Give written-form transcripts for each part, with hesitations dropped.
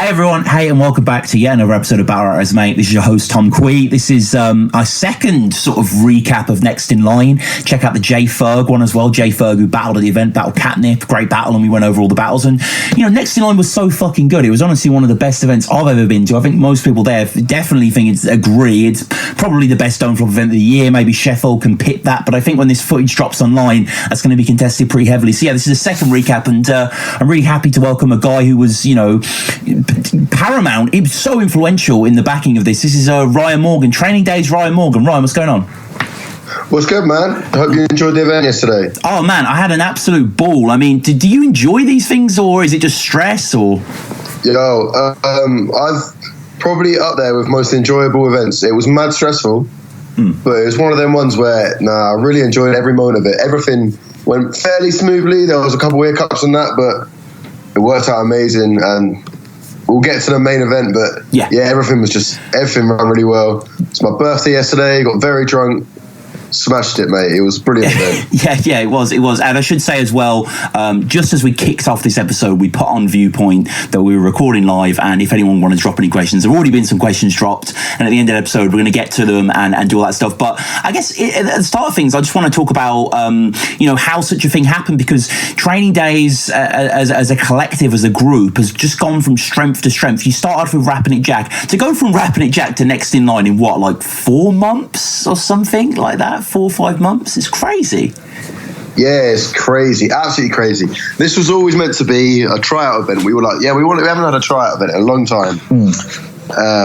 Hey everyone, hey and welcome back to yet another episode of battlerapresume. This is your host Tom Quee. This is our second sort of recap of Next in Line. Check out the J Ferg one as well. J Ferg, who battled at the event, battled Catnip, great battle, and we went over all the battles. And you know, Next in Line was so fucking good. It was honestly one of the best events I've ever been to. I think most people there definitely agree it's probably the best Stoneflop event of the year. Maybe Sheffield can pit that, but I think when this footage drops online, that's going to be contested pretty heavily. So yeah, this is the second recap, and I'm really happy to welcome a guy who was, you know, paramount. He was so influential in the backing of this. This is Ryan Morgan, Training Days Ryan Morgan. Ryan, what's going on? What's good, man? Hope you enjoyed the event yesterday. Oh man, I had an absolute ball. I mean, do you enjoy these things, or is it just stress? Or I've probably up there with most enjoyable events. It was mad stressful, but it was one of them ones where I really enjoyed every moment of it. Everything went fairly smoothly. There was a couple of hiccups on that, but it worked out amazing. And we'll get to the main event, but yeah, everything ran really well. It's my birthday yesterday. Got very drunk. Smashed it, mate. It was brilliant. yeah, it was. And I should say as well, just as we kicked off this episode, we put on Viewpoint that we were recording live, and if anyone wanted to drop any questions, there have already been some questions dropped, and at the end of the episode, we're going to get to them and do all that stuff. But I guess at the start of things, I just want to talk about, how such a thing happened, because Training Days as a collective, as a group, has just gone from strength to strength. You started off with Rapping It Jack. To go from Rapping It Jack to Next in Line in what, like 4 months or something like that? 4 or 5 months? It's crazy. Yeah, it's crazy, absolutely crazy. This was always meant to be a tryout event. We were like, we haven't had a tryout event in a long time.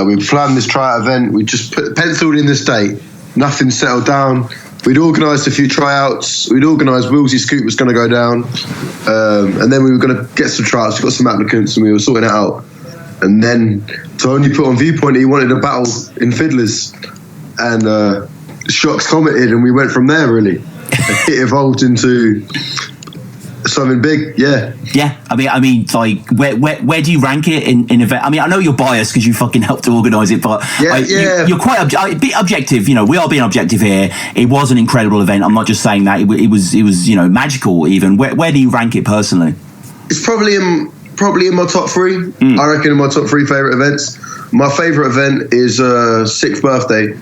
We planned this tryout event. We just penciled in this date. Nothing settled down. We'd organised a few tryouts. We'd organised Willsy Scoop was going to go down, and then we were going to get some tryouts. We got some applicants, and we were sorting it out. And then to only put on Viewpoint, he wanted a battle in Fiddlers, and Shocks commented, and we went from there. Really, it evolved into something big. Yeah. I mean, like, where do you rank it in event? I mean, I know you're biased because you fucking helped to organise it, but you're quite objective. You know, we are being objective here. It was an incredible event. I'm not just saying that. It was magical. Even where do you rank it personally? It's probably in my top 3. I reckon in my top 3 favourite events. My favourite event is 6th birthday,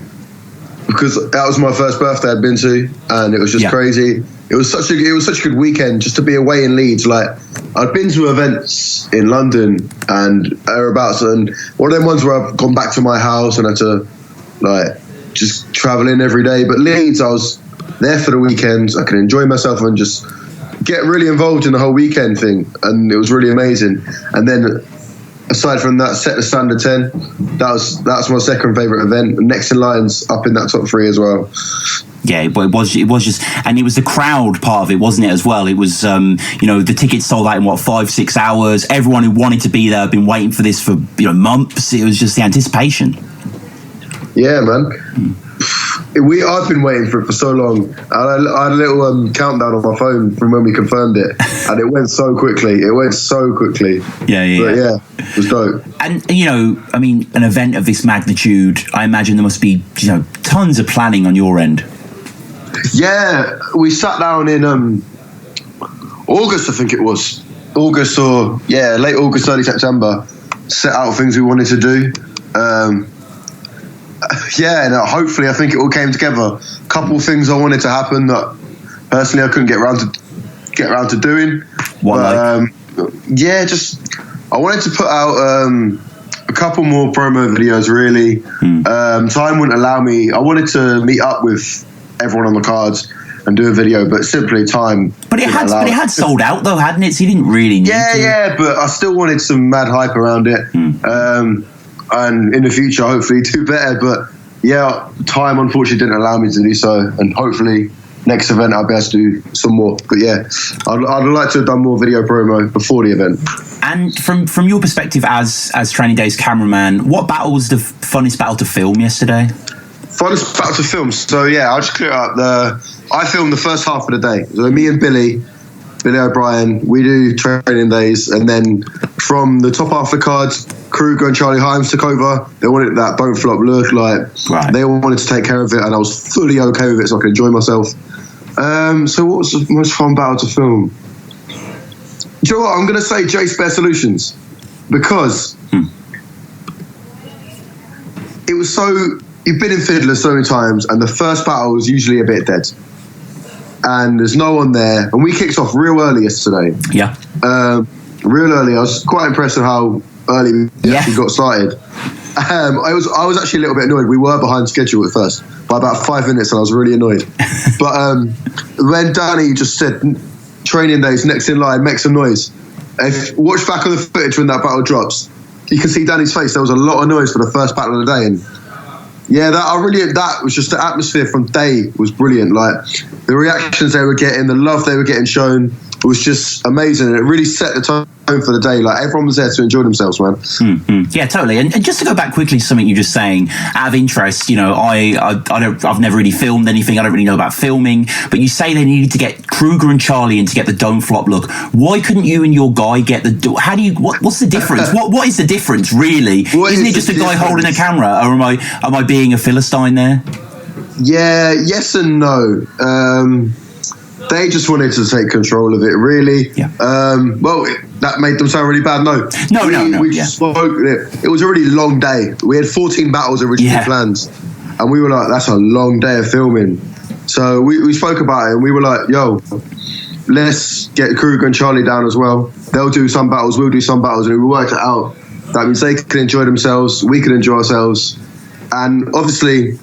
because that was my first birthday I'd been to, and it was just crazy. It was such a good weekend just to be away in Leeds. Like, I'd been to events in London and thereabouts, and one of them ones where I've gone back to my house and had to just travel in every day. But Leeds, I was there for the weekend. I could enjoy myself and just get really involved in the whole weekend thing, and it was really amazing. And then, aside from that, set the standard 10. That's my second favourite event. Next in Line's up in that top 3 as well. Yeah, but it was just, and it was the crowd part of it, wasn't it, as well? It was, the tickets sold out in 5-6 hours. Everyone who wanted to be there had been waiting for this for months. It was just the anticipation. Yeah, man. I've been waiting for it for so long. I had a little countdown on my phone from when we confirmed it, and it went so quickly. Yeah. But yeah, it was dope. And I mean, an event of this magnitude, I imagine there must be tons of planning on your end. Yeah, we sat down in August, I think it was. Late August, early September. Set out things we wanted to do. And hopefully I think it all came together. A couple of things I wanted to happen that personally I couldn't get around to doing. I wanted to put out a couple more promo videos, really. Time wouldn't allow me. I wanted to meet up with everyone on the cards and do a video, but simply time. But it had sold out though, hadn't it? So you didn't really need to. Yeah, but I still wanted some mad hype around it. And in the future, hopefully, do better. But yeah, time unfortunately didn't allow me to do so. And hopefully, next event I'll be able to do some more. But yeah, I'd like to have done more video promo before the event. And from your perspective as Training Days cameraman, what battle was the funnest battle to film yesterday? Funnest battle to film. So yeah, I'll just clear up. I filmed the first half of the day. So me and Billy O'Brien, we do Training Days, and then from the top half of the cards, Kruger and Charlie Himes took over. They wanted that don't flop look, they all wanted to take care of it, and I was fully okay with it, so I could enjoy myself. So what was the most fun battle to film? Do you know what? I'm going to say J Spare Solutions. because it was so. You've been in Fiddler so many times, and the first battle was usually a bit dead, and there's no one there. And we kicked off real early yesterday. Yeah. Real early. I was quite impressed with how early we actually got started. I was actually a little bit annoyed. We were behind schedule at first by about 5 minutes, and I was really annoyed. But when Danny just said, "Training days, next in line, make some noise." If watch back on the footage when that battle drops, you can see Danny's face. There was a lot of noise for the first battle of the day, and yeah, that was just the atmosphere from day was brilliant. Like the reactions they were getting, the love they were getting shown was just amazing. And it really set the tone for the day. Like everyone was there to enjoy themselves, man. Yeah, totally. And just to go back quickly to something you were just saying, out of interest, you know, I've never really filmed anything. I don't really know about filming. But you say they needed to get Kruger and Charlie in to get the dome flop look. Why couldn't you and your guy get the? How do you? What's the difference? What is the difference really? Isn't it just a guy holding a camera, or am I being a philistine there? Yeah, yes and no. They just wanted to take control of it, really. Yeah. Well, that made them sound really bad. No. We just spoke. It was a really long day. We had 14 battles originally planned, and we were like, "That's a long day of filming." So we spoke about it, and we were like, "Yo, let's get Kruger and Charlie down as well. They'll do some battles, we'll do some battles," and we worked it out. That means they can enjoy themselves, we can enjoy ourselves, and obviously,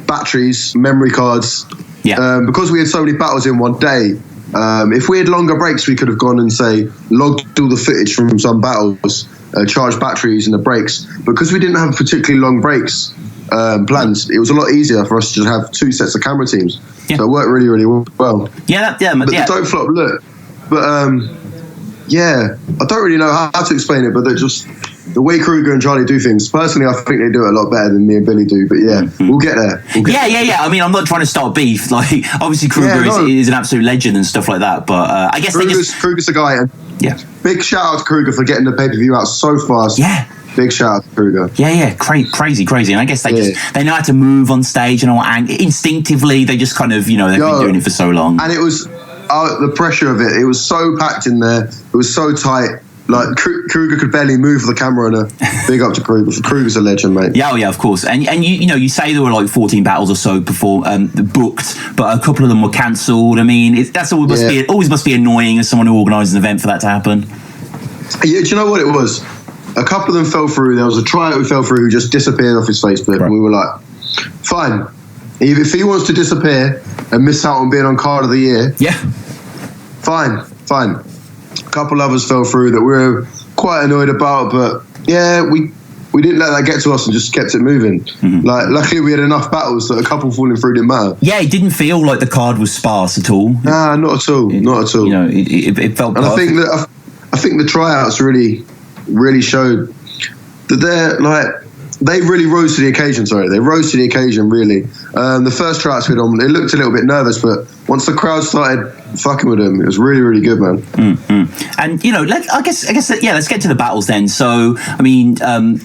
batteries, memory cards. Yeah. Because we had so many battles in one day, if we had longer breaks, we could have gone and, say, logged all the footage from some battles, charged batteries and the breaks. Because we didn't have particularly long breaks plans, it was a lot easier for us to have 2 sets of camera teams. Yeah. So it worked really, really well. But the Don't Flop look. But, I don't really know how to explain it, but they're just... The way Kruger and Charlie do things, personally, I think they do it a lot better than me and Billy do. But we'll get there. Yeah. I mean, I'm not trying to start beef. Like, obviously, Kruger is an absolute legend and stuff like that. But I guess Kruger's the guy. And big shout out to Kruger for getting the pay-per-view out so fast. Yeah. Big shout out to Kruger. Yeah. Crazy. And I guess they know how to move on stage and instinctively they just kind of, they've been doing it for so long. And it was the pressure of it. It was so packed in there. It was so tight. Like Kruger could barely move the camera, and big up to Kruger. Kruger's a legend, mate. Yeah, of course. And you say there were like 14 battles or so before booked, but a couple of them were cancelled. I mean, that's always must be annoying as someone who organises an event for that to happen. Yeah, do you know what it was? A couple of them fell through. There was a tryout who fell through who just disappeared off his Facebook, and we were like, fine. If he wants to disappear and miss out on being on card of the year, fine. A couple others fell through that we were quite annoyed about, but we didn't let that get to us and just kept it moving. Like, luckily we had enough battles that a couple falling through didn't matter. Yeah, it didn't feel like the card was sparse at all. Nah, not at all. It felt. And perfect. I think the tryouts really showed that they're like. They really rose to the occasion, They rose to the occasion, really. The first tryouts we had on, it looked a little bit nervous, but once the crowd started fucking with them, it was really, really good, man. And, I guess, let's get to the battles then. So, I mean,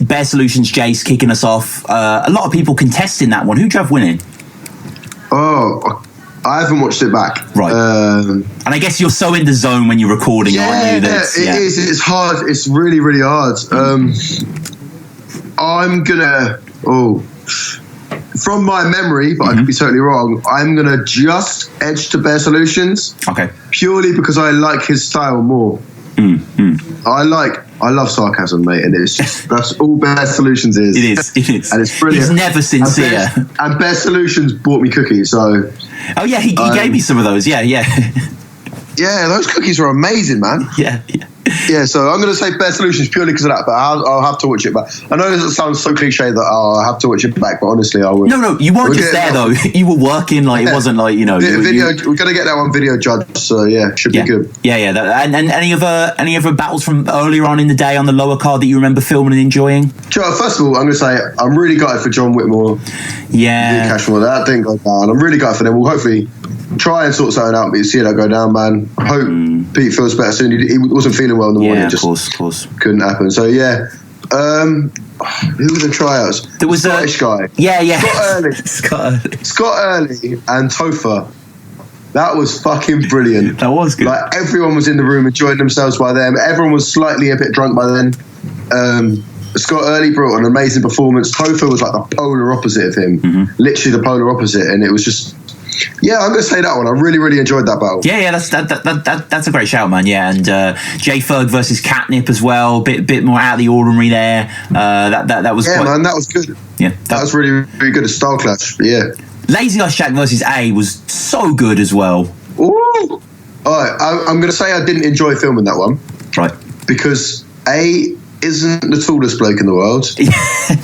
Bear Solutions, Jace kicking us off. A lot of people contesting that one. Who'd you have winning? Oh, I haven't watched it back. Right. And I guess you're so in the zone when you're recording, aren't you? It is. It's hard. It's really, really hard. I'm gonna from my memory, but I could be totally wrong. I'm gonna just edge to Bear Solutions. Okay. Purely because I like his style more. I love sarcasm, mate, and it's just that's all Bear Solutions is. It is, and it's brilliant. He's never sincere. And Bear Solutions bought me cookies, so. Oh yeah, he gave me some of those. Yeah. Yeah, those cookies are amazing, man. Yeah. Yeah, so I'm going to say Bear Solutions purely because of that, but I'll have to watch it back. I know it sounds so cliche that I'll have to watch it back, but honestly, I will. No, you weren't just there, though. You were working, it wasn't like, we're going to get that one video judged, so should be good. Yeah. And any other battles from earlier on in the day on the lower card that you remember filming and enjoying? First of all, I'm going to say I'm really gutted for John Whitmore. Yeah. Cashmore, that didn't go down. I'm really gutted for them. We'll hopefully try and sort something out, but you see that go down, man. I hope Pete feels better soon. He wasn't feeling well in the morning. Yeah, of course. Couldn't happen. So, who were the tryouts? There was Scottish guy. Yeah. Scott Early and Topher. That was fucking brilliant. That was good. Like, everyone was in the room enjoying themselves by then. Everyone was slightly a bit drunk by then. Scott Early brought an amazing performance. Topher was like the polar opposite of him, literally the polar opposite, and it was just. Yeah, I'm going to say that one. I really, really enjoyed that battle. Yeah, that's a great shout, man. Yeah, and J Ferg versus Catnip as well. Bit more out of the ordinary there. That was man, that was good. Yeah, that was really, really good. A style clash. But yeah, Lazy Ice Jack versus A was so good as well. Ooh. All right, I'm going to say I didn't enjoy filming that one. Right. Because A isn't the tallest bloke in the world,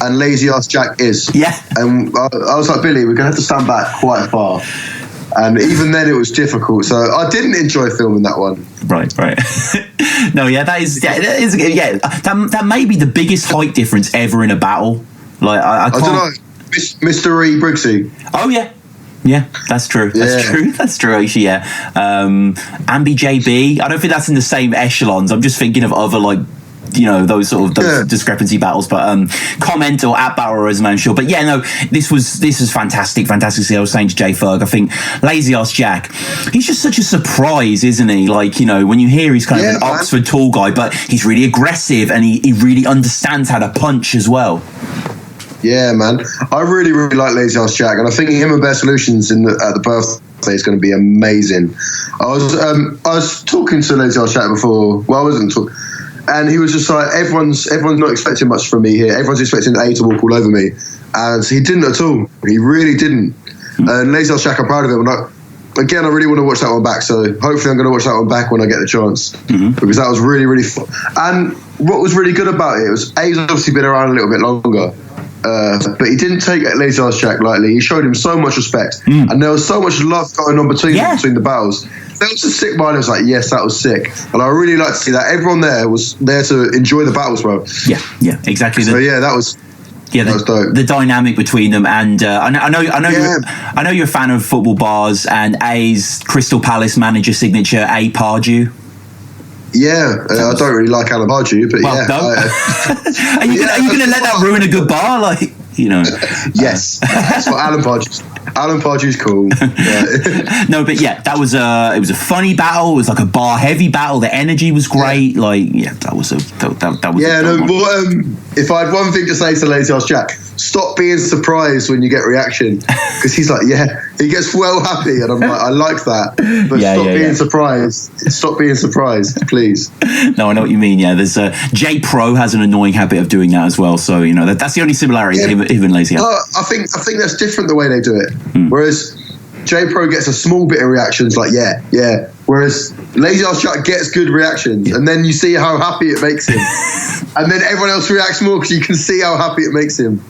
and Lazy Ass Jack is. Yeah. And I was like, Billy, we're going to have to stand back quite far. And even then, it was difficult. So I didn't enjoy filming that one. Right. No, yeah, that may be the biggest height difference ever in a battle. Like I can't. I don't know, Mr. E. Briggsy. Oh yeah. Yeah, that's true. That's true. Actually, yeah. Ambi JB. I don't think that's in the same echelons. I'm just thinking of other those sort of discrepancy battles. But comment or at battlerapresume, I'm sure. But yeah, no, this was fantastic. Fantastic. See, I was saying to J Ferg, I think Lazy Ass Jack, he's just such a surprise, isn't he? Like, when you hear he's kind of an Oxford tall guy, but he's really aggressive and he really understands how to punch as well. Yeah, man. I really, really like Lazy Ass Jack, and I think him and Bear Solutions at the birthday is going to be amazing. I was talking to Lazy Ass Jack before. Well, I wasn't talking, and he was just like, everyone's not expecting much from me here. Everyone's expecting A to walk all over me, and he didn't at all. He really didn't. And Lazy Ass Jack, I'm proud of him. Again, I really want to watch that one back, so hopefully I'm going to watch that one back when I get the chance, because that was really, really fun. And what was really good about it was A's obviously been around a little bit longer. But he didn't take Lazy Ass Jack lightly. He showed him so much respect, and there was so much love going on between the battles. That was a sick mind. I was like, yes, that was sick, and I really like to see that everyone there was there to enjoy the battles, bro. Yeah, exactly. So that was. Yeah, that was dope. The dynamic between them, and I know you're a fan of football bars, and A's Crystal Palace manager signature A Pardew. Yeah, I don't really like Alan Pardew, but are you going to let that ruin a good bar? Like, Yes, that's what Alan Pardew's cool. Yeah. No, but yeah, it was a funny battle. It was like a bar heavy battle. The energy was great. Yeah. That was if I had one thing to say to Lazy Ass Jack, stop being surprised when you get reaction, because he's like, he gets well happy, and I'm like, I like that, but stop being surprised. Stop being surprised, please. No, I know what you mean. Yeah, there's J Pro has an annoying habit of doing that as well. So that's the only similarity. Even Lazy Ass. I think that's different the way they do it. Whereas J Pro gets a small bit of reactions, like yeah. Whereas Lazy Ass Jack gets good reactions, and then you see how happy it makes him, and then everyone else reacts more because you can see how happy it makes him.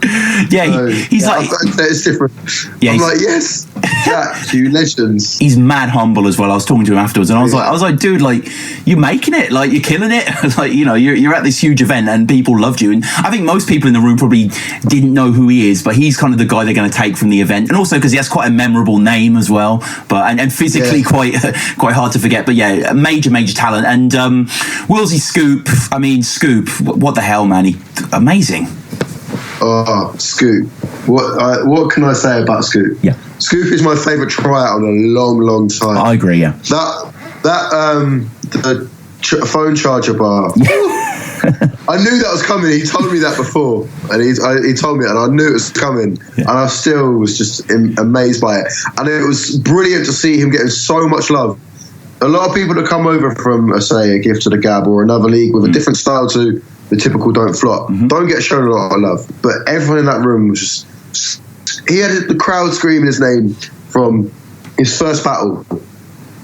Yeah, he's like, it's different. Yeah, I'm like, yes, Jack, you legends. He's mad humble as well. I was talking to him afterwards, and I was like, dude, like, you're making it, like, you're killing it. Like, you're at this huge event, and people loved you. And I think most people in the room probably didn't know who he is, but he's kind of the guy they're going to take from the event, and also because he has quite a memorable name as well, but and physically quite hard to forget. But yeah, major talent. And Willsy Scoop, what the hell, man? Amazing. Oh, Scoop. What can I say about Scoop? Yeah, Scoop is my favourite tryout in a long time. I agree. Yeah, the phone charger bar. I knew that was coming. He told me that before, and he told me, and I knew it was coming, and I still was just amazed by it. And it was brilliant to see him getting so much love. A lot of people that come over from, say, a Gift to the Gab or another league with a different style to the typical Don't Flop, don't get shown a lot of love. But everyone in that room was just... He had the crowd screaming his name from his first battle.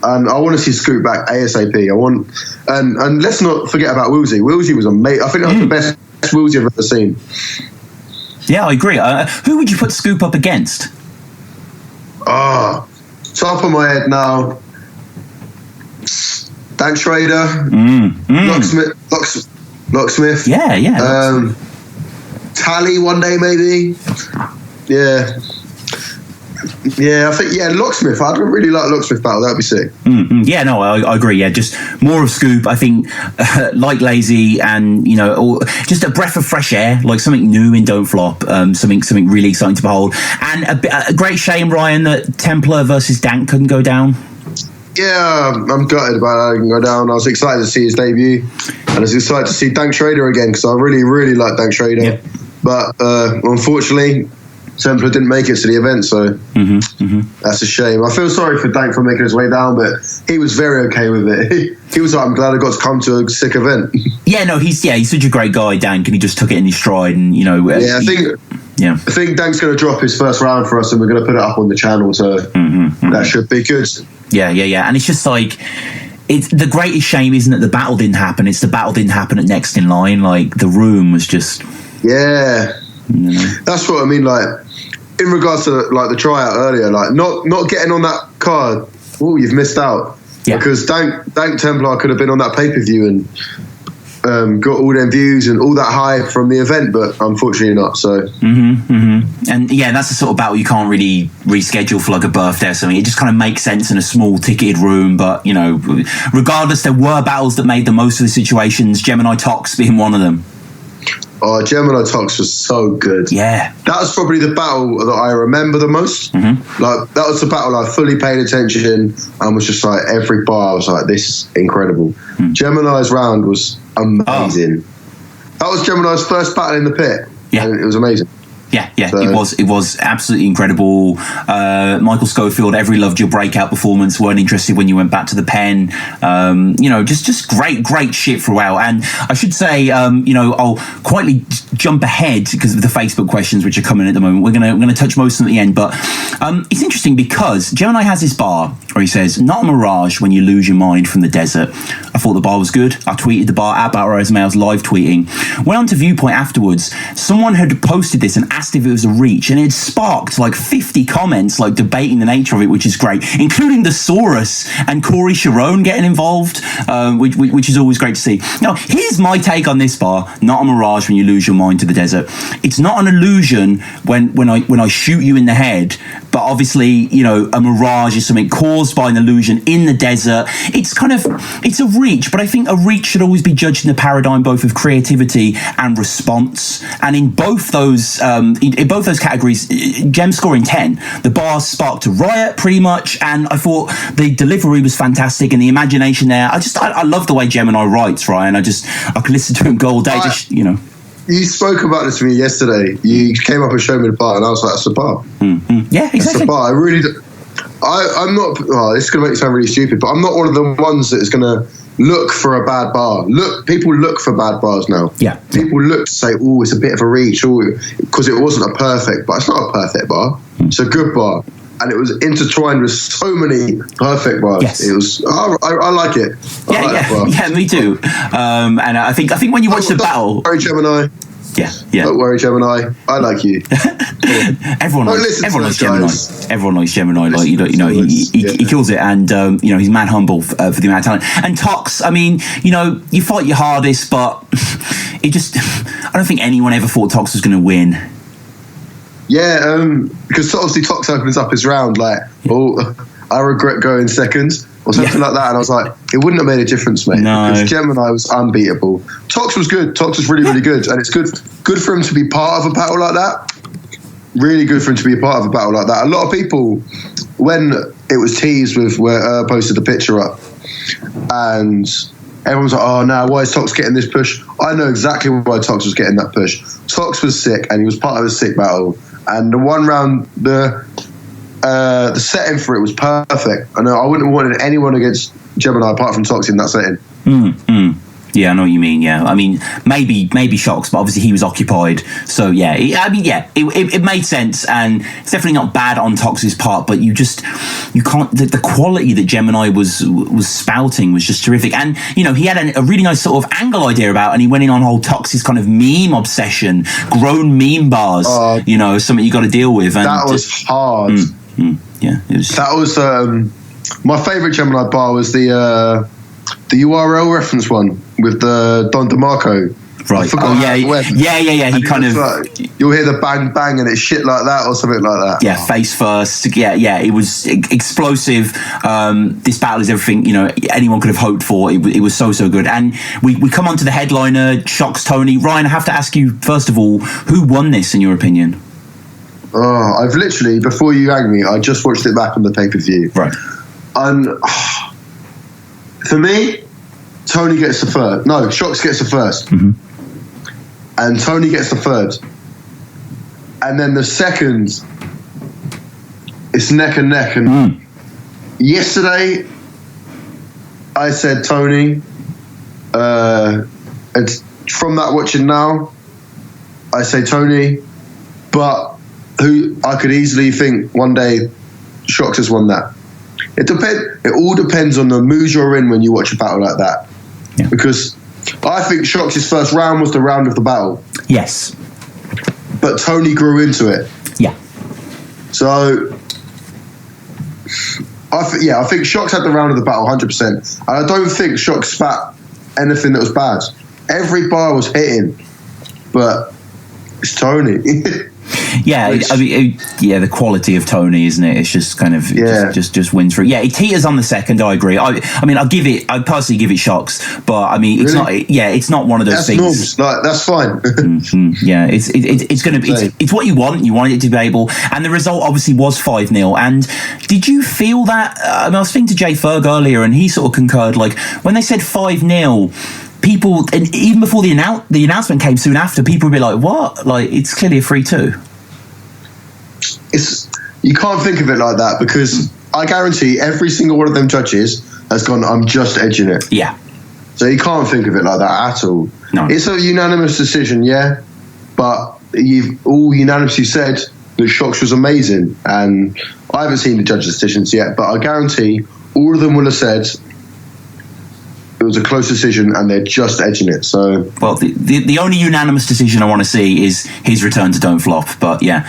And I want to see Scoop back ASAP. And let's not forget about Wilsey. Wilsey was amazing. I think that was the best Wilsey I've ever seen. Yeah, I agree. Who would you put Scoop up against? Top of my head now... Dan Schrader, Locksmith. Yeah. Tally one day maybe. Yeah, I think Locksmith. I'd really like Locksmith battle. That'd be sick. Yeah, no, I agree. Yeah, just more of Scoop. I think like Lazy, and just a breath of fresh air, like something new in Don't Flop. Something really exciting to behold, and a great shame, Ryan, that Templar versus Dank couldn't go down. Yeah, I'm gutted about that. I can go down. I was excited to see his debut. And it's exciting to see Dank Schrader again, because I really, really like Dank Schrader. Yeah. But unfortunately, Templar didn't make it to the event, so that's a shame. I feel sorry for Dank for making his way down, but he was very okay with it. He was like, I'm glad I got to come to a sick event. Yeah, no, he's such a great guy, Dank, and he just took it in his stride, and I think Dank's going to drop his first round for us, and we're going to put it up on the channel, so that should be good. Yeah, and it's just like, it's the greatest shame isn't that the battle didn't happen, it's the battle didn't happen at Next in Line. Like, the room was just... Yeah. That's what I mean, like, in regards to like the tryout earlier, like not getting on that card, you've missed out. Yeah. Because Dank Templar could have been on that pay-per-view and got all them views and all that hype from the event, but unfortunately not. So and yeah, that's the sort of battle you can't really reschedule for like a birthday or something. It just kind of makes sense in a small ticketed room, but regardless, there were battles that made the most of the situations, Gemini Tox being one of them. Oh, Gemini Tox was so good. Yeah. That was probably the battle that I remember the most. Like, that was the battle I fully paid attention and was just like, every bar I was like, this is incredible. Gemini's round was amazing. That was Gemini's first battle in the pit. Yeah. And it was amazing. Yeah, so. It was absolutely incredible. Michael Schofield, every loved your breakout performance. Weren't interested when you went back to the pen. Just great shit throughout. And I should say, I'll quietly jump ahead because of the Facebook questions which are coming at the moment. We're gonna touch most of them at the end, but it's interesting because Gemini has this bar where he says, "Not a mirage when you lose your mind from the desert." I thought the bar was good. I tweeted the bar at battlerapresume. I was live tweeting. Went on to Viewpoint afterwards. Someone had posted this and asked if it was a reach, and it sparked like 50 comments like debating the nature of it, which is great, including the Saurus and Corey Sharon getting involved, which is always great to see. Now, here's my take on this bar. Not a mirage when you lose your mind to the desert. It's not an illusion when I shoot you in the head, but obviously, a mirage is something caused by an illusion in the desert. It's a reach, but I think a reach should always be judged in the paradigm both of creativity and response, and in both those categories, Gem scoring 10. The bar sparked a riot pretty much, and I thought the delivery was fantastic and the imagination there. I love the way Gemini writes, Ryan. I could listen to him go all day. You spoke about this to me yesterday. You came up and showed me the bar, and I was like, that's the bar. Yeah, exactly. That's the bar. I'm not, this is going to make it sound really stupid, but I'm not one of the ones that is going to look for a bad bar. People look for bad bars now. Yeah. People look to say, it's a bit of a reach, because it wasn't a perfect bar. It's not a perfect bar. It's a good bar. And it was intertwined with so many perfect bars. Yes. It was, I like it. Yeah, me too. And I think when you watch the battle... Sorry, Gemini. Yeah. Don't worry, Gemini. I like you. Everyone likes Gemini. Everyone likes Gemini. Like he kills it, and he's mad humble for the amount of talent. And Tox, I mean, you fight your hardest, but I don't think anyone ever thought Tox was going to win. Yeah, because obviously Tox opens up his round like, I regret going second, or something like that, and I was like, it wouldn't have made a difference, mate. No. Because Gemini was unbeatable. Tox was good. Tox was really, really good, and it's good for him to be part of a battle like that. Really good for him to be a part of a battle like that. A lot of people, when it was teased with where posted the picture up, and everyone's like, oh no, why is Tox getting this push? I know exactly why Tox was getting that push. Tox was sick, and he was part of a sick battle, and the one round, the setting for it was perfect. I know I wouldn't have wanted anyone against Gemini apart from Tox in that setting. Yeah, I know what you mean. Yeah, I mean maybe Shocks, but obviously he was occupied. So yeah, it made sense, and it's definitely not bad on Tox's part. But you can't. The quality that Gemini was spouting was just terrific, and he had a really nice sort of angle idea about, and he went in on whole Tox's kind of meme obsession, grown meme bars. Something you got to deal with. And that was hard. Yeah, it was. That was my favorite Gemini bar was the URL reference one with the Don DeMarco. Right. Yeah. He kind of... You'll hear the bang, bang, and it's shit like that or something like that. Yeah, face first. Yeah. It was explosive. This battle is everything, anyone could have hoped for. It was so good. And we come on to the headliner, Shocks Tony. Ryan, I have to ask you, first of all, who won this in your opinion? I've literally, before you rang me, I just watched it back on the pay-per-view. Right. And for me, Tony gets the third. No, Shocks gets the first. And Tony gets the third. And then the second, it's neck and neck. And yesterday, I said Tony. And from that watching now, I say Tony. But who I could easily think one day Shocks has won that. It all depends on the mood you're in when you watch a battle like that. Yeah. Because I think Shocks' first round was the round of the battle. Yes. But Tony grew into it. Yeah. So, I think Shocks had the round of the battle 100%. And I don't think Shocks spat anything that was bad. Every bar was hitting. But it's Tony. Yeah, I mean, the quality of Tony, isn't it? It's just kind of just wins through. Yeah, it teeters on the second. I agree. I mean, I personally give it Shocks, but I mean, it's not. Yeah, it's not one of those things. Norms. Like, that's fine. Yeah, it's going to be. It's what you want. You wanted it to be able, and the result obviously was 5-0. And did you feel that? I was speaking to Jay Ferg earlier, and he sort of concurred. Like when they said 5-0. People, and even before the announcement came soon after, people would be like, "What? Like it's clearly a 3-2." You can't think of it like that because I guarantee every single one of them judges has gone, I'm just edging it. Yeah. So you can't think of it like that at all. No. It's a unanimous decision, yeah, but you've all unanimously said that Shocks was amazing, and I haven't seen the judges' decisions yet, but I guarantee all of them will have said it was a close decision and they're just edging it. So, well, the only unanimous decision I want to see is his return to Don't Flop. But yeah,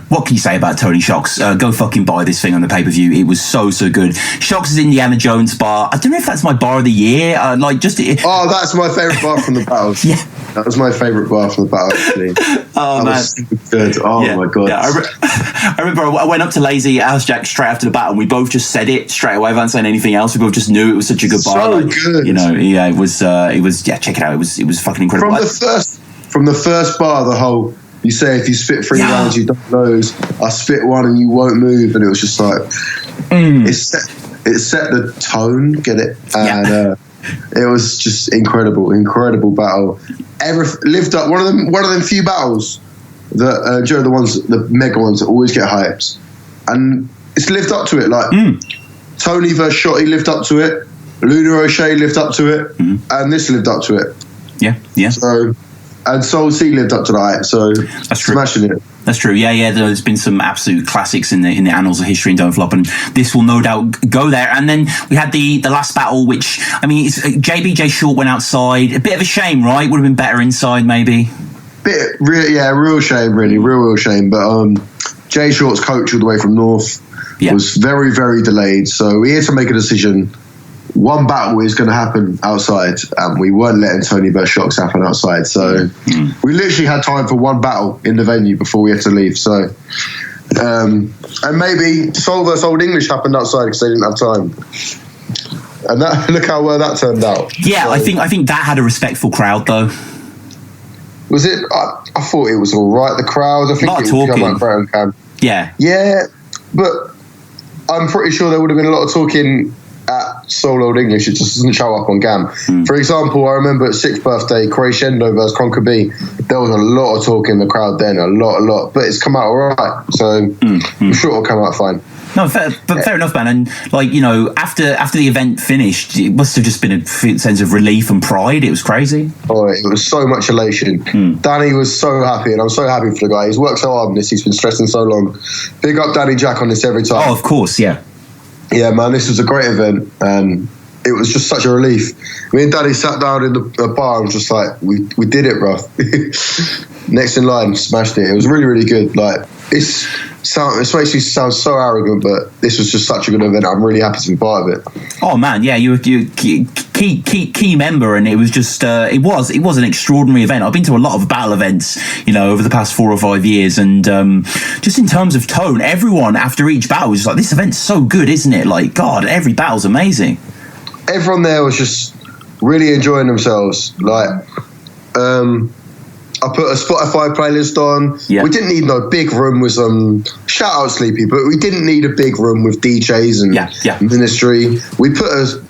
what can you say about Tony Shocks? Go fucking buy this thing on the pay-per-view. It was so good. Shocks' Indiana Jones bar. I don't know if that's my bar of the year. That's my favourite bar from the battles. Yeah. That was my favourite bar from the battle, actually. Oh, man. Was super good. Oh, my God. Yeah, I remember I went up to Lazy House Jack straight after the battle, and we both just said it straight away without saying anything else. We both just knew it was such a good bar. So good. You know, yeah, it was, check it out. It was fucking incredible. From the first bar, the whole, you say if you spit 3 rounds, you don't lose. I spit 1 and you won't move. And it was just like, it set the tone, get it? And, it was just incredible battle. Lived up one of them few battles that Joe, the mega ones that always get hyped, and it's lived up to it. Like Tony versus Shotty lived up to it, Luna O'Shea lived up to it, and this lived up to it. Yeah. So, and Soul C lived up to that. So that's true. Smashing it. That's true. Yeah. There's been some absolute classics in the annals of history in Don't Flop, and this will no doubt go there. And then we had the last battle, which I mean, JBJ Short went outside. A bit of a shame, right? Would have been better inside, maybe. Real shame, really, real shame. But Jay Short's coach all the way from North was very, very delayed, so we had to make a decision. One battle is going to happen outside, and we weren't letting Tony versus Shocks happen outside. So we literally had time for one battle in the venue before we had to leave. So, and maybe Soul versus Old English happened outside because they didn't have time. And look how well that turned out. Yeah, so, I think that had a respectful crowd though. Was it? I thought it was all right. The crowd, I think it was talking. Yeah, but I'm pretty sure there would have been a lot of talking at Soul Old English. It just doesn't show up on GAM. For example, I remember at 6th birthday, Crescendo versus Conquer B, there was a lot of talk in the crowd then, a lot, but it's come out all right, so I'm sure it'll come out fine. No, fair enough, man. And like, you know, after the event finished, it must have just been a sense of relief and pride. It was crazy. Oh, it was so much elation. Danny was so happy, and I'm so happy for the guy. He's worked so hard on this. He's been stressing so long. Big up Danny Jack on this every time. Oh, of course, yeah. Yeah, man, this was a great event, and it was just such a relief. Me and Danny sat down in the bar and just like, we did it, bro. Next in line, smashed it. It was really, really good. Like, it makes me sound so arrogant, but this was just such a good event. I'm really happy to be part of it. Oh man, yeah, you were key member, and it was just it was an extraordinary event. I've been to a lot of battle events, you know, over the past 4 or 5 years, and just in terms of tone, everyone after each battle was like, "This event's so good, isn't it?" Like, God, every battle's amazing. Everyone there was just really enjoying themselves. Like, I put a Spotify playlist on. Yeah. We didn't need no big room with some shout out Sleepy, but we didn't need a big room with DJs and ministry. We put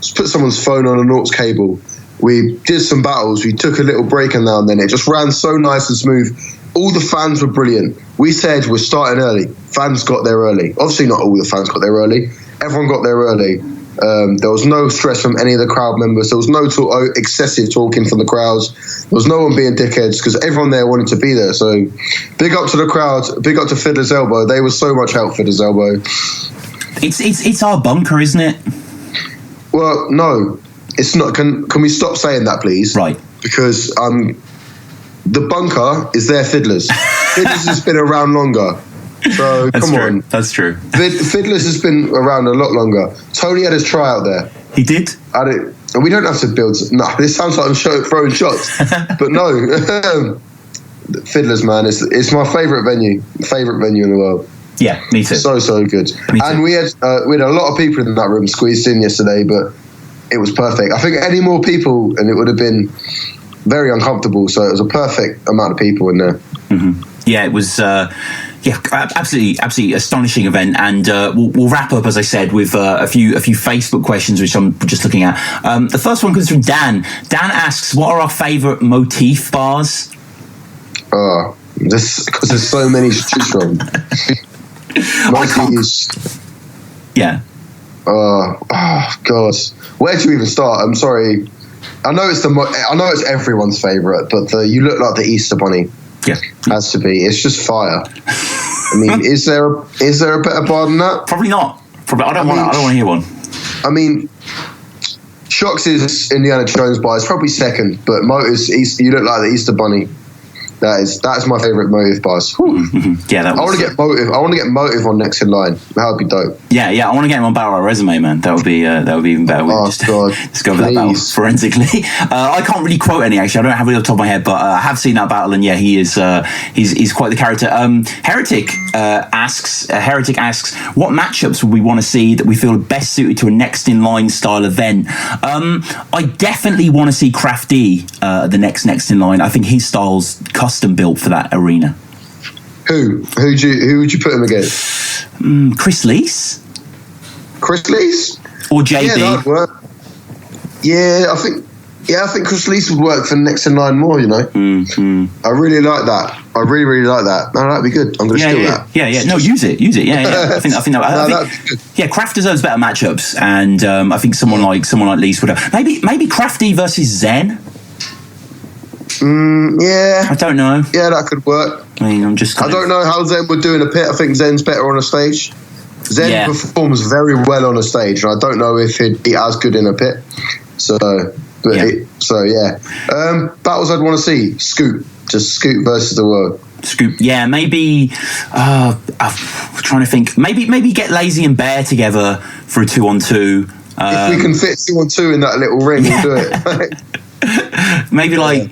someone's phone on an aux cable. We did some battles. We took a little break and now and then. It just ran so nice and smooth. All the fans were brilliant. We said we're starting early. Fans got there early. Obviously, not all the fans got there early. Everyone got there early. There was no stress from any of the crowd members. There was no excessive talking from the crowds. There was no one being dickheads because everyone there wanted to be there. So big up to the crowd. Big up to Fiddler's Elbow. They were so much help, Fiddler's Elbow. It's our bunker, isn't it? Well, no, it's not. Can we stop saying that, please? Right. Because the bunker is their Fiddlers. Fiddlers has been around longer. So That's come true. on. That's true. Fiddlers has been around a lot longer. Tony had his tryout there. He did? And we don't have to build... No, this sounds like I'm throwing shots. But no. Fiddlers, man, it's my favourite venue in the world. Yeah, me too. So good. And we had a lot of people in that room squeezed in yesterday, but it was perfect. I think any more people and it would have been very uncomfortable. So it was a perfect amount of people in there. Mm-hmm. Yeah, it was... absolutely astonishing event, and we'll wrap up, as I said, with a few Facebook questions, which I'm just looking at. The first one comes from Dan. Dan asks, "What are our favourite motif bars?" Because there's so many to choose from. Yeah. Oh God, where do you even start? I'm sorry. I know it's everyone's favourite, but you look like the Easter Bunny. Yeah, has to be. It's just fire. I mean, is there a better bar than that? Probably not. I don't want to hear one. I mean, Shox' Indiana Jones bar is probably second, but Motives, you look like the Easter Bunny. That's my favourite Motive bars. Yeah, that was, I want to get Motive on next in line. That would be dope. Yeah, I want to get him on Battle Rap Resume, man. That would be even better. God, just go over that battle forensically. I can't really quote any, actually. I don't have it off the top of my head, but I have seen that battle, and yeah, he's quite the character. Heretic asks, what matchups would we want to see that we feel are best suited to a next in line style event? I definitely want to see Crafty the next in line. I think his style's custom built for that arena. Who would you put him against? Chris Lees? Or JB? Yeah, that'd work. I think Chris Lees would work for next in line more, you know. Mm-hmm. I really like that. I really like that. No, that'd be good. I'm going to steal that. Yeah. No, use it. Yeah. I think that'd be good. Yeah, Kraft deserves better matchups, and I think someone like Lees would have. Maybe Crafty versus Zen. Yeah. I don't know. Yeah, that could work. I mean, I don't know how Zen would do in a pit. I think Zen's better on a stage. Zen performs very well on a stage, and I don't know if he'd be as good in a pit. Battles I'd want to see. Scoop versus the world. Scoop, yeah, maybe. I'm trying to think. Maybe get Lazy and Bear together for a 2-on-2. If we can fit 2-on-2 in that little ring, we'll do it. Maybe like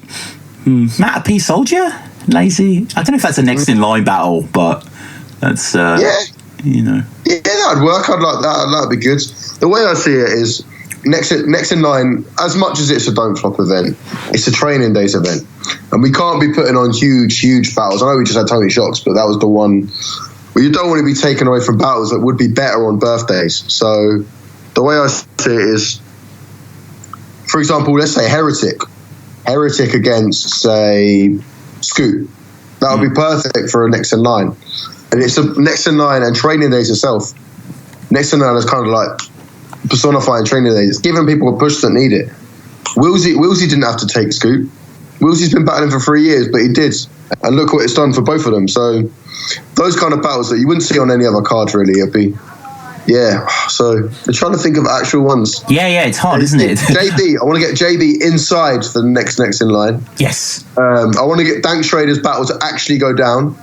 Matt P. Soldier, Lazy. I don't know if that's a next in line battle, but that's you know. Yeah, that'd work. I'd like that. That'd be good. The way I see it is next in line. As much as it's a Don't Flop event, it's a training days event, and we can't be putting on huge battles. I know we just had Tony Shox, but that was the one where you don't want to be taken away from battles that would be better on birthdays. So the way I see it is, for example, let's say Heretic against, say, Scoop. That would be perfect for a next in line. And it's a next in line and training days itself. Next in line is kind of like personifying training days. It's giving people a push that need it. Wilsey didn't have to take Scoop. Wilsey's been battling for 3 years, but he did. And look what it's done for both of them. So those kind of battles that you wouldn't see on any other card, really, it'd be... Yeah, so I'm trying to think of actual ones. Yeah, it's hard, isn't it? JB, I want to get JB inside the next in line. Yes. I want to get Dank Schrader's battle to actually go down.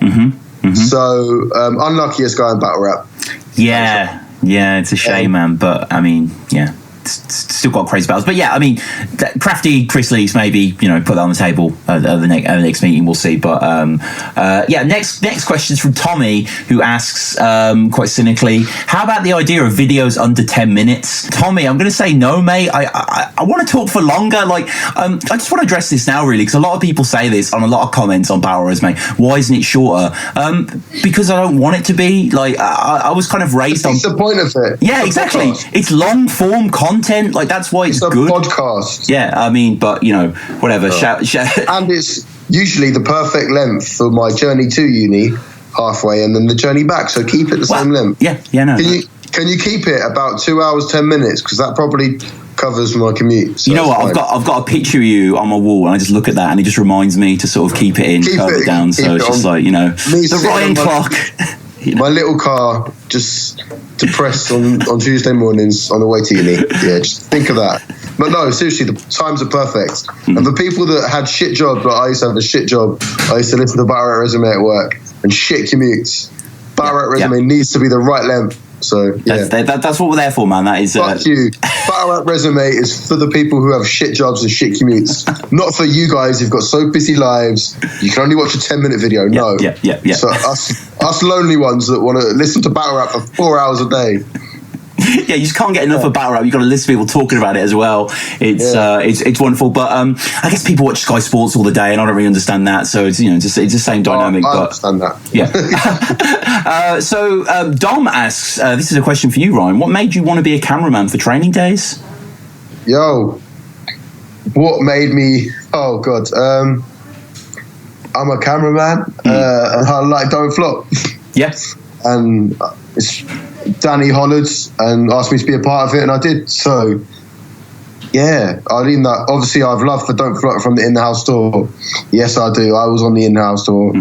So, unluckiest guy in Battle Rap. Yeah, it's a shame, man, but I mean, yeah. still got crazy battles. But yeah, I mean, crafty Chris Lees, maybe, put that on the table at the next meeting. We'll see. But next question's from Tommy, who asks quite cynically, how about the idea of videos under 10 minutes? Tommy, I'm going to say no, mate. I want to talk for longer. Like, I just want to address this now, really, because a lot of people say this on a lot of comments on Battle Resume. Why isn't it shorter? Because I don't want it to be. Like, I was kind of raised on. It's the point of it. Yeah, exactly. It's long form content. Like, that's why it's a good. Podcast. Yeah, I mean, but whatever. And it's usually the perfect length for my journey to uni, halfway, and then the journey back. So keep it the same length. Yeah, no. Can you keep it about 2 hours 10 minutes? Because that probably covers my commute. So you know what? I've got a picture of you on my wall, and I just look at that, and it just reminds me to sort of keep it in, curve it down. So it's just like the Ryan clock. My little car, just depressed on Tuesday mornings on the way to uni. Yeah, just think of that. But no, seriously, the times are perfect. Mm-hmm. And for people that had shit jobs, like I used to have a shit job, I used to listen to Battle Resume at work and shit commutes. Battle Resume needs to be the right length. So yeah, that's what we're there for, man. That is. Fuck you. Battle Resume is for the people who have shit jobs and shit commutes, not for you guys who've got so busy lives you can only watch a 10-minute video. No. Yeah. So us lonely ones that want to listen to Battle Rap for 4 hours a day. Yeah, you just can't get enough of Battle Rap. You've got to listen to people talking about it as well. It's wonderful. But I guess people watch Sky Sports all the day, and I don't really understand that. So it's it's the same dynamic. I understand that. Yeah. So Dom asks, this is a question for you, Ryan. What made you want to be a cameraman for training days? Yo, what made me? Oh God, I'm a cameraman, and I like Don't Flop. Yes. And it's Danny Hollards and asked me to be a part of it, and I did. So yeah, I mean that. Obviously, I've loved for Don't Flop from the in-house tour. Yes, I do. I was on the in-house tour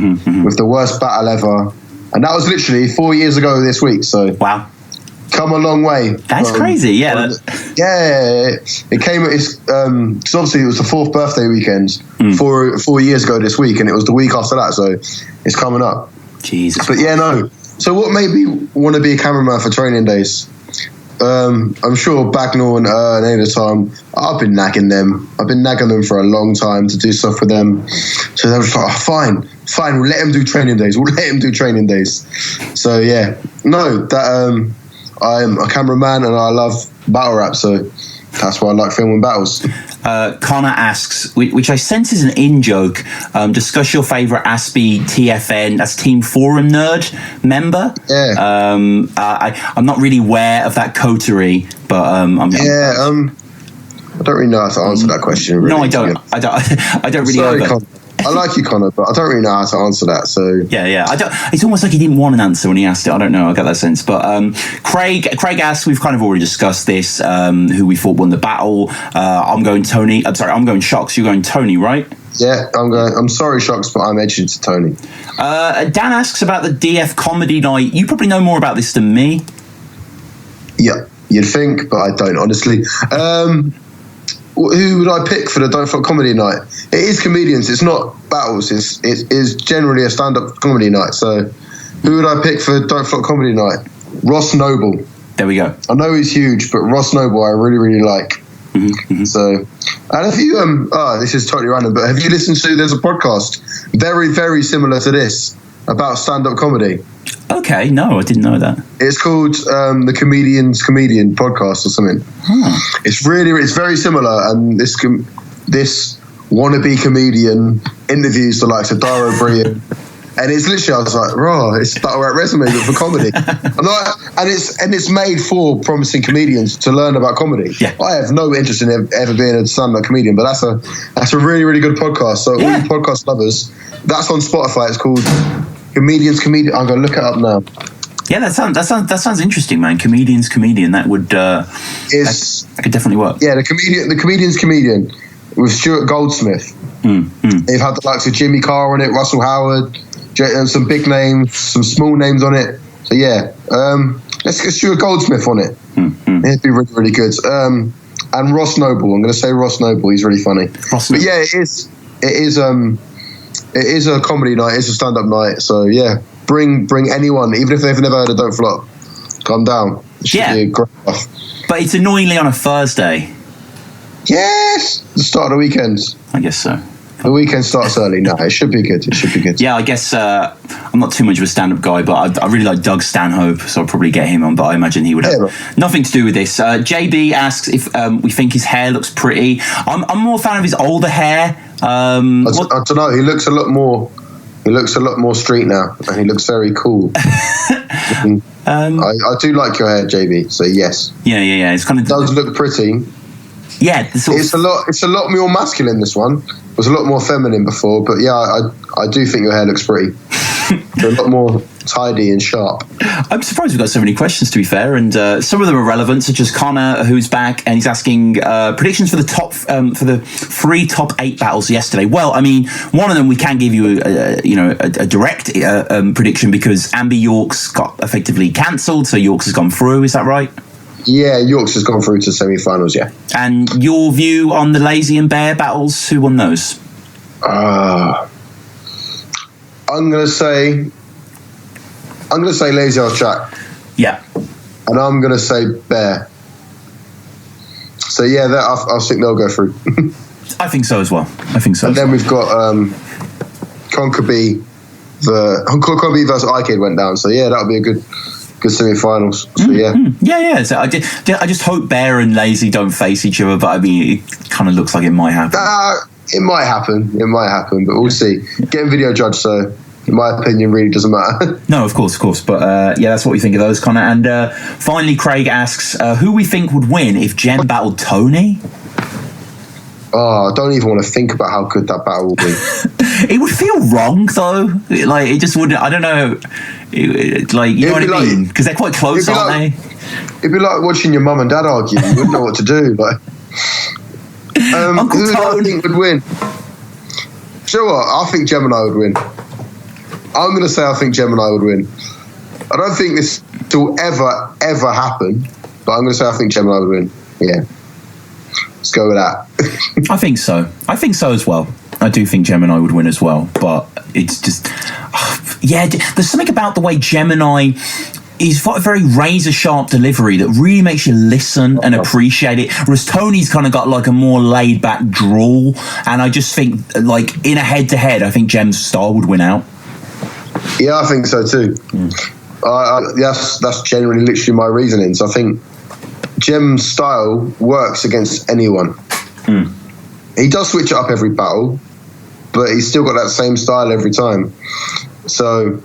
with the worst battle ever, and that was literally 4 years ago this week. So wow, come a long way. That's crazy. Yeah, it came. It's because obviously it was the 4th birthday weekend 4 years ago this week, and it was the week after that. So it's coming up. Jesus. But yeah, no. So what made me want to be a cameraman for training days? I'm sure Bagnall and any of the time, I've been nagging them. I've been nagging them for a long time to do stuff for them. So they were just like, fine, we'll let him do training days. So yeah, no, that I'm a cameraman and I love battle rap, so that's why I like filming battles. Connor asks, which I sense is an in-joke, discuss your favourite ASPI TFN, that's Team Forum Nerd member. Yeah. I'm not really aware of that coterie, but I don't really know how to answer that question. Really, no, I don't. I don't really Sorry, know. Connor. I like you, Connor, but I don't really know how to answer that. So yeah. I don't. It's almost like he didn't want an answer when he asked it. I don't know. I get that sense. But Craig asks. We've kind of already discussed this. Who we thought won the battle? I'm going Tony. I'm sorry. I'm going Shocks. You're going Tony, right? Yeah, I'm sorry, Shocks, but I'm edging to Tony. Dan asks about the DF comedy night. You probably know more about this than me. Yeah, you'd think, but I don't, honestly. Who would I pick for the Don't Flop comedy night? It is comedians. It's not battles. It is generally a stand-up comedy night. So who would I pick for Don't Flop comedy night? Ross Noble. There we go. I know he's huge, but Ross Noble I really, really like. Mm-hmm. So, and have you, this is totally random, but have you listened to, there's a podcast very, very similar to this about stand-up comedy. Okay, no, I didn't know that. It's called the Comedian's Comedian podcast or something. It's very similar, and this wannabe comedian interviews the likes of Dara Brian, and it's literally, I was like, raw, it's Battle Rap Resume but for comedy, and it's made for promising comedians to learn about comedy. Yeah. I have no interest in ever being a stand-up comedian, but that's a really, really good podcast. So all you podcast lovers, that's on Spotify. It's called Comedian's Comedian. I'm going to look it up now. Yeah, that sounds interesting, man. Comedian's Comedian. That would that could definitely work. Yeah, the Comedian's Comedian with Stuart Goldsmith. They've had the likes of Jimmy Carr on it, Russell Howard, some big names, some small names on it. So yeah, let's get Stuart Goldsmith on it. It'd be really, really good. And Ross Noble. I'm going to say Ross Noble. He's really funny. But yeah, it is a comedy night. It's a stand-up night. So yeah, bring anyone, even if they've never heard of Don't Flop. Calm down. It should be a great laugh. But it's annoyingly on a Thursday. Yes, the start of the weekends. I guess so. The weekend starts early. No, it should be good. It should be good. Yeah, I guess I'm not too much of a stand-up guy, but I really like Doug Stanhope, so I'll probably get him on, but I imagine he would have nothing to do with this. JB asks if we think his hair looks pretty. I'm more a fan of his older hair. I don't know. He looks a lot more street now, and he looks very cool. I do like your hair, JB, so yes. Yeah. It's kind of... It does look pretty. Yeah. It's a lot more masculine, this one. It was a lot more feminine before, but yeah, I do think your hair looks pretty. A lot more tidy and sharp. I'm surprised we've got so many questions, to be fair, and some of them are relevant, such as Connor, who's back, and he's asking predictions for the 3 top 8 battles yesterday. Well, I mean, one of them we can give you a direct prediction because Amber Yorks got effectively cancelled, so Yorks has gone through. Is that right? Yeah, Yorks has gone through to semi-finals, yeah. And your view on the Lazy and Bear battles, who won those? I'm gonna say Lazy off track. Yeah. And I'm gonna say Bear. So yeah, I think they'll go through. I think so as well. And then we've got Conquerby versus Arcade went down. So yeah, that'll be a good semi-finals. So yeah. So I just hope Bear and Lazy don't face each other, but I mean, it kind of looks like it might happen. It might happen, but we'll see. Getting video judged, so in my opinion, really doesn't matter. No, of course. But yeah, that's what we think of those, Connor. And finally, Craig asks who we think would win if Jem battled Tony. Oh, I don't even want to think about how good that battle will be. It would feel wrong, though. Like, it just wouldn't. I don't know. You know what I mean? Because they're quite close, aren't they? It'd be like watching your mum and dad argue. You wouldn't know what to do. Like, Uncle who do I Tone. think would win? Do you know what? I think Gemini would win. I'm going to say I think Gemini would win. I don't think this will ever happen, but I'm going to say I think Gemini would win. Yeah. Let's go with that. I think so. I think so as well. I do think Gemini would win as well, but it's just... yeah, there's something about the way Gemini... He's got a very razor-sharp delivery that really makes you listen and appreciate it. Whereas Tony's kind of got like a more laid-back drawl. And I just think, like, in a head-to-head, I think Gem's style would win out. Yeah, I think so too. That's generally literally my reasoning. So I think Gem's style works against anyone. He does switch it up every battle, but he's still got that same style every time. So...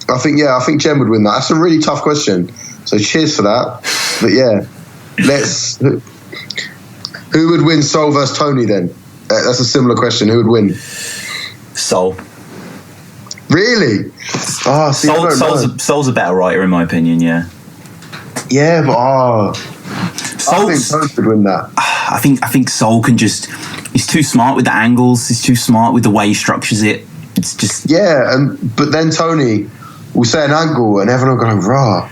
I think Jem would win that. That's a really tough question. So cheers for that. But yeah, who would win Soul versus Tony then? That's a similar question. Who would win? Soul. Really? Oh, see, Soul's a better writer in my opinion. Yeah. Yeah, but I think Tony would win that. I think Soul can just. He's too smart with the angles. He's too smart with the way he structures it. It's just. Yeah, but then Tony. We'll say an angle and everyone will go, rah.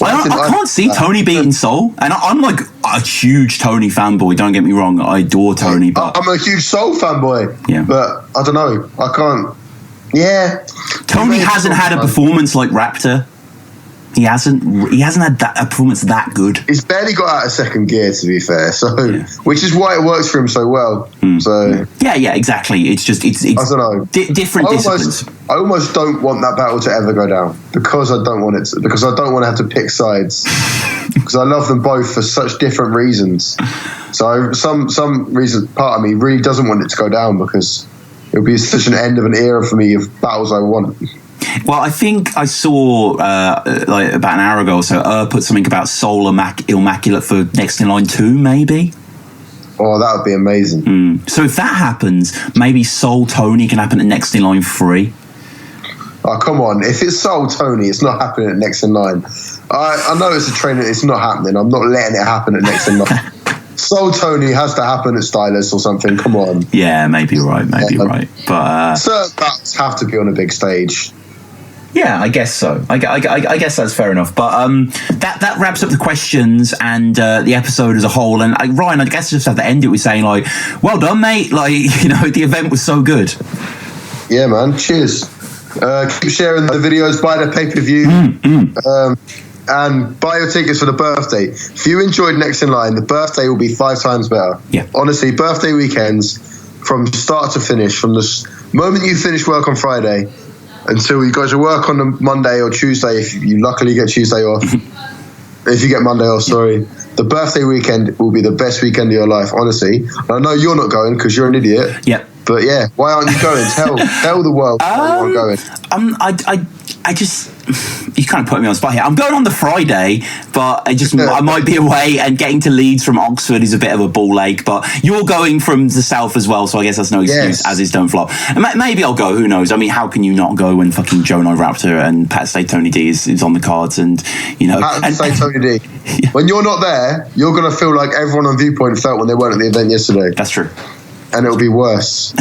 I can't see Tony beating Soul. And I'm like a huge Tony fanboy, don't get me wrong. I adore Tony. But I'm a huge Soul fanboy. Yeah. But I don't know. I can't. Yeah. Tony hasn't had a performance like Raptor. He hasn't had a performance that good. He's barely got out of second gear, to be fair. So, which is why it works for him so well. So yeah, exactly. It's just it's I don't know. Different disciplines. I almost don't want that battle to ever go down because I don't want it to, because I don't want to have to pick sides because I love them both for such different reasons. So some reason part of me really doesn't want it to go down because it would be such an end of an era for me of battles I want. Well, I think I saw like about an hour ago or so put something about Soul Immaculate for Next in Line 2, maybe. Oh, that would be amazing. So if that happens, maybe Soul Tony can happen at Next in Line 3. Oh, come on. If it's Soul Tony, it's not happening at Next in Line. I know it's a trainer. It's not happening. I'm not letting it happen at Next in Line. Soul Tony has to happen at Stylus or something. Come on. Yeah, maybe you're right. Right. But certain battles have to be on a big stage. Yeah, I guess so. I guess that's fair enough. But that wraps up the questions and the episode as a whole. And Ryan, I guess I just have to end it with saying, like, well done, mate. Like, the event was so good. Yeah, man. Cheers. Keep sharing the videos, buy the pay-per-view. and buy your tickets for the birthday. If you enjoyed Next in Line, the birthday will be 5 times better. Yeah. Honestly, birthday weekends, from start to finish, from the moment you finish work on Friday until you go to work on a Monday or Tuesday, if you luckily get Tuesday off. If you get Monday off, sorry. The birthday weekend will be the best weekend of your life, honestly. And I know you're not going because you're an idiot. Yep. But yeah, why aren't you going? Tell the world why you aren't going. I just, you kind of put me on the spot here. I'm going on the Friday, but I might be away, and getting to Leeds from Oxford is a bit of a ball ache. But you're going from the south as well, so I guess that's no excuse. As is Don't Flop. And maybe I'll go. Who knows? I mean, how can you not go when fucking Joe Raptor and Pat Stay Tony D is on the cards? And Pat Stay Tony D. Yeah. When you're not there, you're gonna feel like everyone on Viewpoint felt when they weren't at the event yesterday. That's true. And it'll be worse.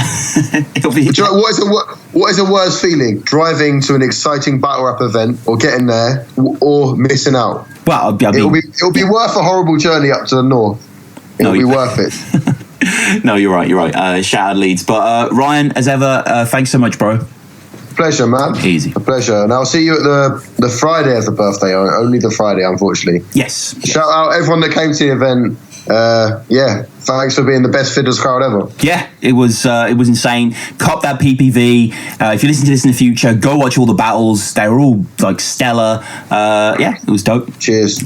It'll be. What is a worse feeling? Driving to an exciting battle rap event, or getting there, or missing out? Well, it'll be worth a horrible journey up to the north. It'll be worth it. No, you're right. Shout out Leeds. But Ryan, as ever, thanks so much, bro. Pleasure, man. Easy. A pleasure. And I'll see you at the Friday of the birthday. Only the Friday, unfortunately. Yes. Shout out everyone that came to the event. Thanks for being the best fitters crowd ever. Yeah, it was insane. Cop that PPV. If you listen to this in the future, go watch all the battles. They were all like stellar. It was dope. Cheers.